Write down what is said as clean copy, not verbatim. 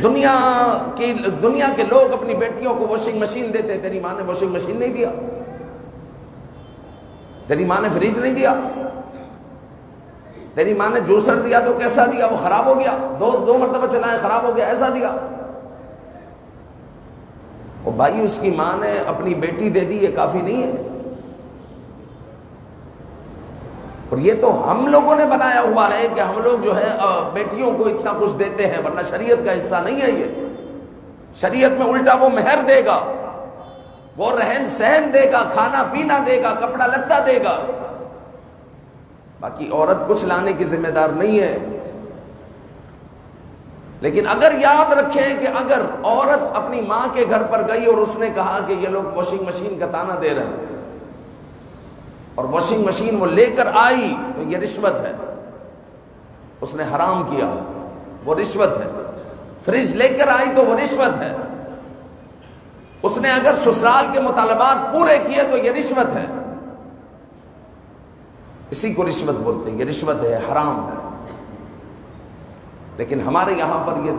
دنیا کے لوگ اپنی بیٹیوں کو واشنگ مشین دیتے، تیری ماں نے واشنگ مشین نہیں دیا، تیری ماں نے فریج نہیں دیا، تیری ماں نے جوسر دیا تو کیسا دیا؟ وہ خراب ہو گیا، دو مرتبہ چلائے خراب ہو گیا، ایسا دیا۔ اور بھائی اس کی ماں نے اپنی بیٹی دے دی، یہ کافی نہیں ہے؟ اور یہ تو ہم لوگوں نے بنایا ہوا ہے کہ ہم لوگ جو ہے بیٹیوں کو اتنا کچھ دیتے ہیں، ورنہ شریعت کا حصہ نہیں ہے یہ۔ شریعت میں الٹا وہ مہر دے گا، وہ رہن سہن دے گا، کھانا پینا دے گا، کپڑا لتا دے گا، باقی عورت کچھ لانے کی ذمہ دار نہیں ہے۔ لیکن اگر یاد رکھیں کہ اگر عورت اپنی ماں کے گھر پر گئی اور اس نے کہا کہ یہ لوگ واشنگ مشین کا تانا دے رہے ہیں، اور واشنگ مشین وہ لے کر آئی تو یہ رشوت ہے، اس نے حرام کیا، وہ رشوت ہے۔ فریج لے کر آئی تو وہ رشوت ہے، اس نے اگر سسرال کے مطالبات پورے کیے تو یہ رشوت ہے۔ اسی کو رشوت بولتے ہیں، یہ رشوت ہے، حرام ہے۔ لیکن ہمارے یہاں پر یہ